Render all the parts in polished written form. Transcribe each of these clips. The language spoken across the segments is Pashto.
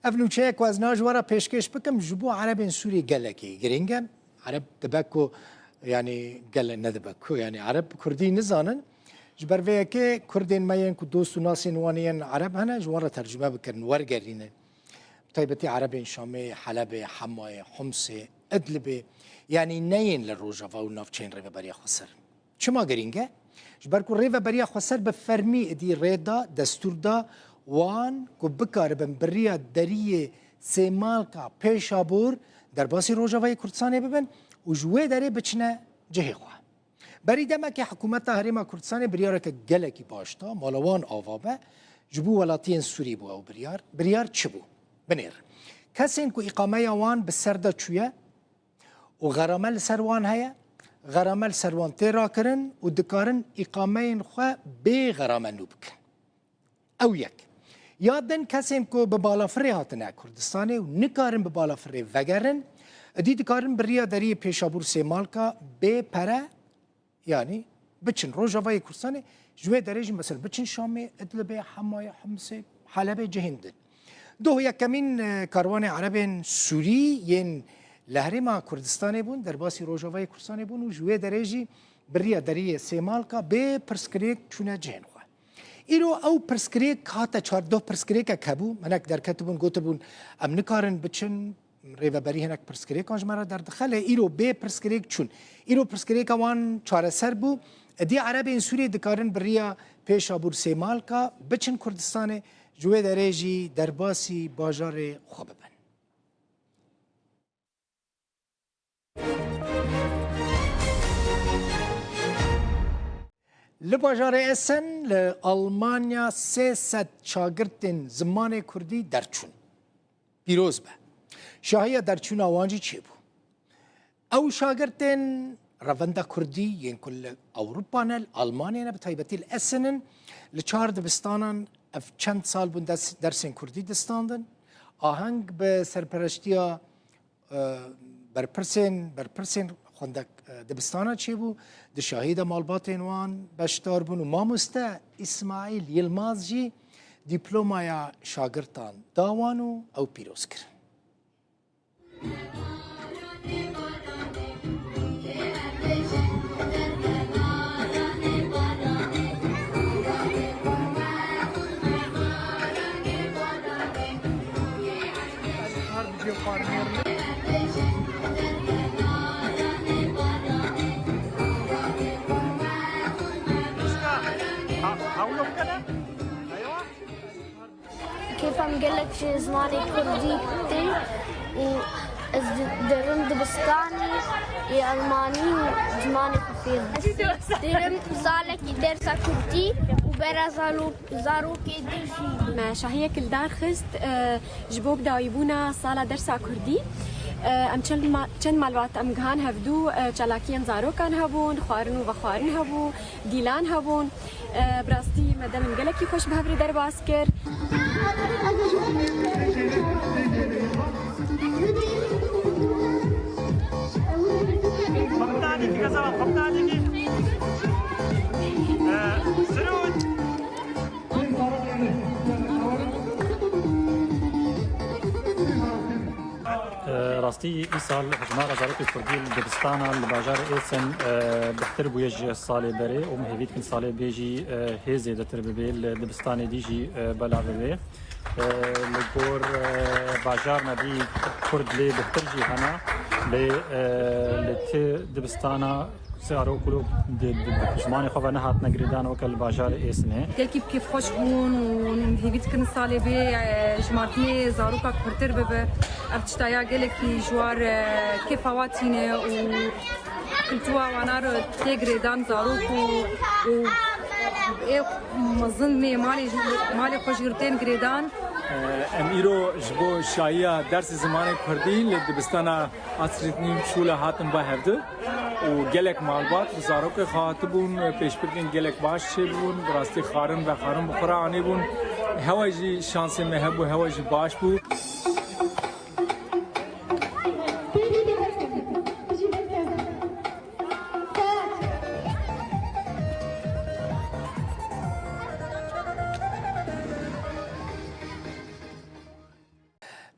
افنوچه از ناجوارا پیشکش بکم جبو عرب سوری گلکی گرینگم عرب دبکو يعني قال ندبكو يعني عرب كردي نزانن جبر فيك كردين ماين كدوس وناس وانيين عرب هنا جوارا ترجمه بكرن ورقرين طيبتي عربي شامي حلب حماي حمص ادلب يعني نين للروجافا ونافچين ريفا بريا خسر شما قرينجا جبر كو ريفا بريا خسر بفرمي دي ريدا دستور دا وان كو بكار بريا دريه سيمالكا بيشابور درباسي روجافا كردستان ببن و جوه داره بچنه جهه خواه بری دمه که حکومت هریما کردستان بریاره که گلکی باشتا مالوان آوابه جبو ولاتین سوری بو او بریار چه بو؟ بنیر کسی این که اقامه وان بسرده چویه و غرامه لسروان هیا غرامه لسروان تیرا کرن و دکارن اقامه خواه بی غرامه نو بکن او یک یادن کسی این که ببالافره هاتنه کردستانه و نکارن ببالافره وگرن دید کارن بریا دری پیشابور سیمالکا به پره یعنی بچن روجاوای کردستان جوه درجه مثلا بچن شامی ادلب حمای حمص حلب جهندن دو یکمین کاروان عرب سوری ین لهرما کردستان بون در باسی روجاوای کردستان بون و جوه درجه بریا دری سیمالکا به پرسکریک چونه جهن خو ایرو او پرسکریک هاتا 14 پرسکریک کبو منک در کتبون گوتبون ام نکارن بچن ریو بری هنک پرسکریک آنج مرا در دخله ایرو به پرسکریک چون ایرو پرسکریک وان چاره سر بو دی عرب این سوری دکارن بریا پیشابور سیمالکا بچن کردستان جوه درجی درباسی باجار خوب بن لباجار اسن لألمانیا 300 شاگردن زمان کردی درچون پیروز به شاهی درچون آوانجی چه بو؟ او شاگردن رونده کردی ین کل اوروپا نل آلمانیا نه بتایبتی الاسنن لچار دبستانان اف چند سال بون درسین کردی دستاندن آهنگ به سرپرشتیا برپرسین خوندک دبستانا چه بو؟ ده شاهید مالبات وان بشتار بون و ماموسته اسماعیل یلماز جی دیپلومایا شاگردان داوانو او پیروز کرن كيف عم قال لك في زماني كردي درم دبستاني يا ألماني وزماني خفيف درم صالك درس كردي وبرا زارو كدرشي ما شهية كل دار خست جبوك دايبونا صالة درس كردي ام چند مالوات ام گهان هفدو چلاکیان زاروکان هبون خوارن و خوارن هبو دیلان هبون براستی مدام گلکی خوش به هفری در باز کرد راستی این سال هجمار زاروکی کردی دبستانا لباجار ایسن بهتر بویج سال بره و مهوید کن سال بیجی هزی دتر ببیل دبستانی دیجی بلا ببی لگور باجار ندی کرد لی بهتر جی هنا لی لت دبستانا سعرو كله زمان خوفا نهات نجردان وكل باجار إسنة. كيف خوش بون وهيبيت كن صالة بي جماعتي زاروكا كبرتر ببه أفتشتايا قالك في جوار كيف هواتينه وكلتوا وانار تجردان زاروكو و إيه مظن مالي خوش جرتين جردان. امیرو جبو شایا درس زمان کردی لدبستانا عصرتنیم شوله هاتن با هفته و گلک مالبات زارو که خاطبون پیش برکن گلک باش چه بون راستی خارن و خارن بخورا آنی بون هواجی شانس مهبو هواجی باش بو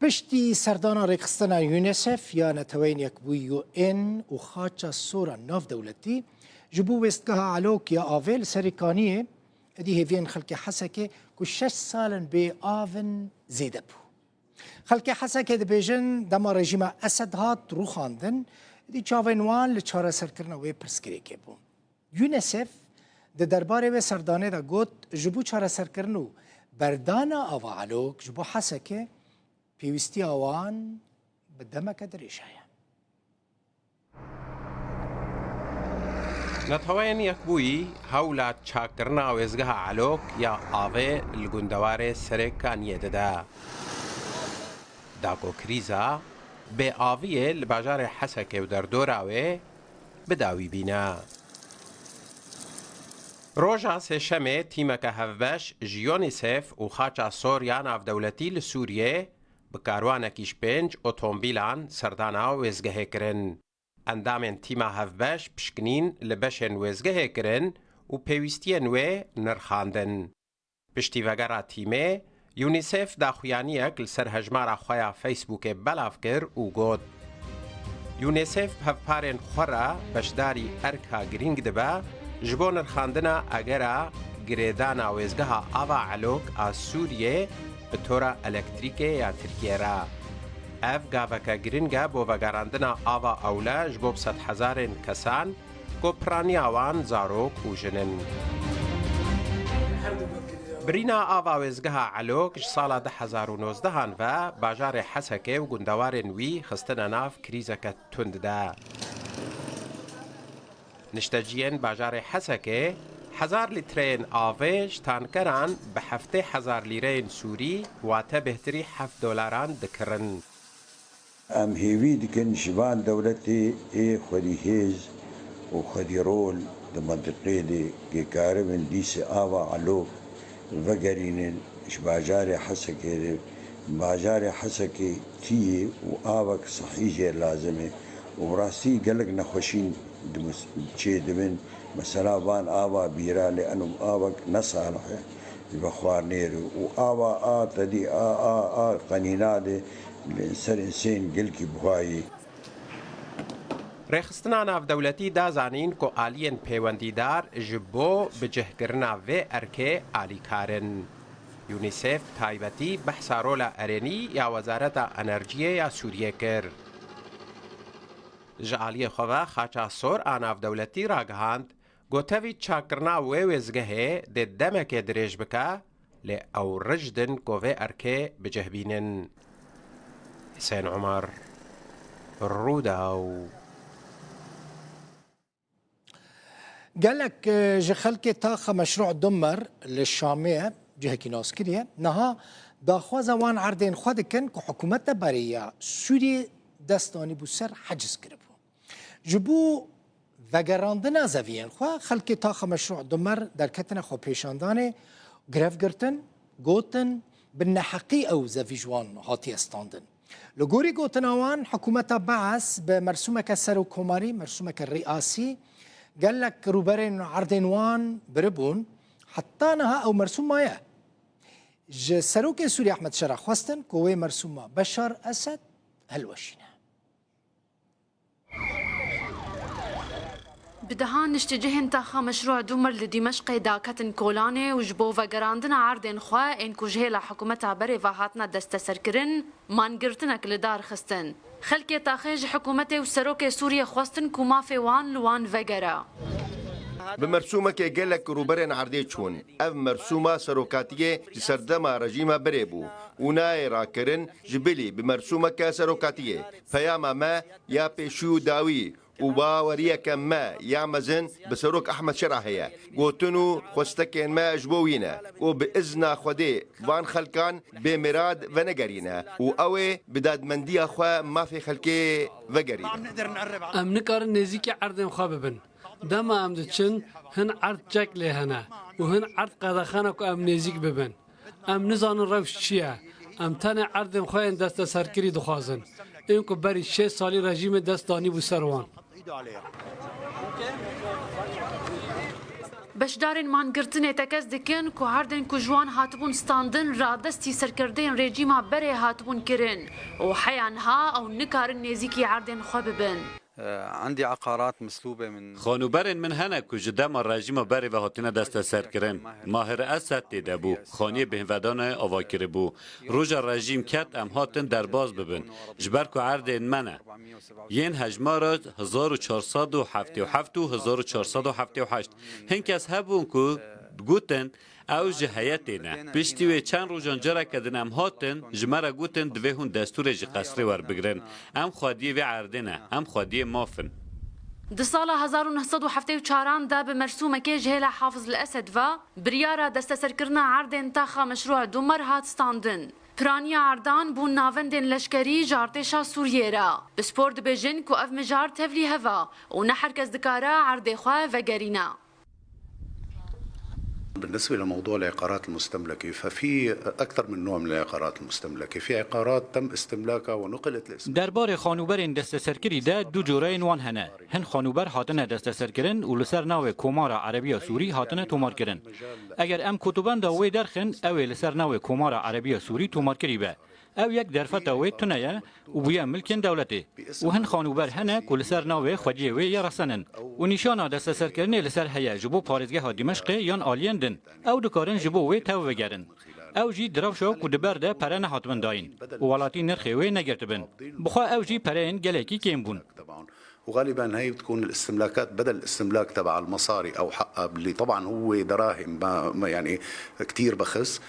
پشتی سردانا ریخستنا یونیسف یا نتوین یک بو یو این و خاچا سورا ناف دولتی جبو وستگاه علوک یا آویل سریکانیه دی هیوین خلق حسکه که 6 سالن به آون زیده بو. خلق حسکه دی بیجن دما رژیم اسد هات رو خاندن دی چاوینوان لچاره سرکرنا وی پرسکری که بون. یونیسف دی درباره و سردانه دا گوت جبو چاره سرکرنو بردانا آوا علوک جبو حسکه پیوستی آوان بدمک دریشه نتوين يكبوي هولا تشاكرنا ويزغها علوك يا آوه الگندوار سرکان يددا داكو كريزا بي آوية لباجار حسكي ودر دوراوه بداوي بينا روجا سيشمي تيمك هفبش جيونيسف وخاچا سوريا ناف دولتي لسوريا بكاروانكيش بنج اوتومبيلان سردانا ويزغه کرن اندامن تیما هفبش پشکنین لبشن وزگه کرن و پیوستین و نرخاندن. پشتی وگرا تیمه یونیسف دا خویانیک لسر هجمار خویا فیسبوک بلاف کر و گود. یونیسف هفپارن خورا بشداری ارکا گرینگ دبا جبو نرخاندنا اگرا گریدانا وزگه آوا علوک از سوریه بطورا الکتریکه یا ترکیه را. اف گاوکا گرینگا بو وگاراندنا آوا اولا جبو 100,000 کسان کو پرانی آوان زاروک و جنن. برینا آوا وزگها علوک سالا 2019 و باجار حسکه و گندوارن وی خستنا ناف کریزکا تند دا. نشتجین باجار حسکه 1000 لیترین آویش تانکران به 7,000 لیرین سوری واتا بهتری $7 دکرن. ام هیوی دکن شبان دولتی ای خودی هیز و خودی رول د منطقه دی که کاربن دیس آوا علوک وگرینن باجار حسکه دی باجار حسکه تیه و آوک صحیح لازمه و راستی گلگ نخوشین چه دمن مثلا وان آوا بیرا لأنم آوک نصالحه بخوار نيرو وآوا تدي قنينادي سر إنسان قلكي بخواي رخصتنا ناف دولتي دازانين كو آليين پيونديدار جبو بجهگرنا و اركي آلي كارن. يونيسف تايبتي بحثا رولا اريني يا وزارة انرجية يا سوريا كر. جعالي خواه خاچا سور آناف دولتي راگهاند گوتوی چاکرنا و وزگه ده دمک دریج بکا لی او رجدن کوه ارکه بجهبینن. حسين عمر الروداو قال لك جخلك طاقة مشروع دمر للشامية جهة ناسكرية نها داخوازا وان عردين خودكن كحكومة برية سوري دستاني بسر حجز كربو جبو وگراندنا زویان خواه خلکی تاخ مشروع دمر در کتن خو پیشاندانه گرف گرتن گوتن بالنحقی او زوی جوان هاتی استاندن لگوری گوتن آوان حکومت بعث به مرسومک سر و کماری مرسومک الرئاسی قال لك روبرين عردينوان بربون حتى نها او مرسوم مايا سروك سوري احمد شرح خواستن كوي مرسومه بشار اسد هلوشينا بدهان نشتجهن تاخا مشروع دمر لدمشق داكتن كولاني وجبو وگراندنا عردن خوا ان كوجهلا حكومتا بري فاهاتنا دستسركرن مانگرتنك لدار خستن خلقي تاخيج حكومتي وسروك سوريا خواستن كومافي وان لوان وگرا بمرسومه که گلک روبرن عردی چون اف مرسومه سروکاتیه سردما رژیمه بریبو اونای راکرن جبلی بمرسومه که سروکاتیه پیاما ما یا پیشو داوی وباوريك ما يعمزن بسروك أحمد شرعهية قوتنو خوستكين ما جبوينا وبإذن خدي وان خلقان بمراد ونقرينا وأوي بداد مندي أخوة ما في خلقي وقرينا أم نقر نزيكي عردن خواببن دما أم دتشن هن عرض جاك لهنا وهن عرض قادخانك أم نزيك ببن أم نزان الروش شيا أم تاني عردن خوين دست سركري دخوازن إنكو بري 6 سالي رژیم دستانی بو سروان بەشدارên mangirtinê tekez dikin ku herdên ku ji wan hatibûn standin radestî serkirdeyên rejîma berê hatibûn kirin û heya niha ew nikarin nêzîkî erdên xwe bibin. عندي عقارات مسلوبة من خانوبرن من هنه که جدام رژیم بری و هاتینه دست سر کرن ماهر اسد دیده بو خانی بهودان آواکره بو روز رژیم کت ام هاتن در باز ببن جبر که عرض منه ین هجمارات 1477 و 1478 هنکس هبون که گوتن او جهیتینه پشتی و چند روزان جرا کدن ام هاتن جمرا گوتن دوهون دستور جی قصری ور بگرن ام خادی و عردنه ام خادی مافن Di sala 1974 da bi mersûmekê ji hêla Hafız el-Esed ve biryara desteserkirina erdên taxa meşru Dumer hat standin. Piraniya erdan bûn navendên leşkerî ji artêşa Sûriyê re. Bi spor dibêjin ku ev mijar tevlî heva û ne herkes dikare erdê xwe vegerîne. بالنسبة لموضوع العقارات المستملكة ففي أكثر من نوع من العقارات المستملكة في عقارات تم استملاكها ونقلت لاسم دربار خانوبرین دستسرکری ده دو جورین وان هنه هن خانوبر هاتنه دستسرکرن و لسر ناو کومار عربی سوری هاتنه تومار کرن اگر ام کتوبان دا وی درخن او لسر ناو کومار عربی سوری تومار کری به او یک درفت وی تنه و بیا ملکن دولته و هن خانوبر هنه کل سر ناو خودی وی یرسنن و نشانه دستسرکرن لسر هيا جبو پارێزگەها دمشق یان آلیندن او دکارن جبو وی تو وگرن او جی دراوشو کو دبرده پره نه هاتبن داین و ولاتی نرخی وی نگرتبن بخوا او جی پرهن گلکی کیم بون وغالبا هي بتكون الاستملاكات بدل الاستملاك تبع المصاري او حقها اللي طبعا هو دراهم ما يعني كثير بخس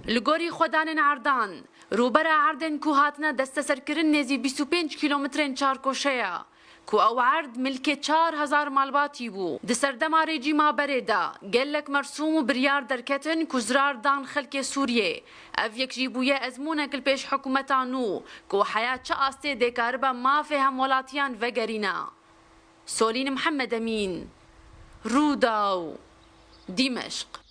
لگوری خودانên erdan rûbera erdên ku hatine desteserkirin nêzî 25 kilometrên çarkoşeya ku ew erd milkê 4000 malbatî bû. Di serdema rejîma berê de gelek mersûm û biryar derketin ku zirar dan xelkê Sûriyê. Ev yek jî bûye ezmûnek li pêş hikûmeta nû ku heya çi astê dê karibe mafê hemwelatiyan vegerîne. Solîn Mihemed Emîn, Rûdaw, Dîmeşq.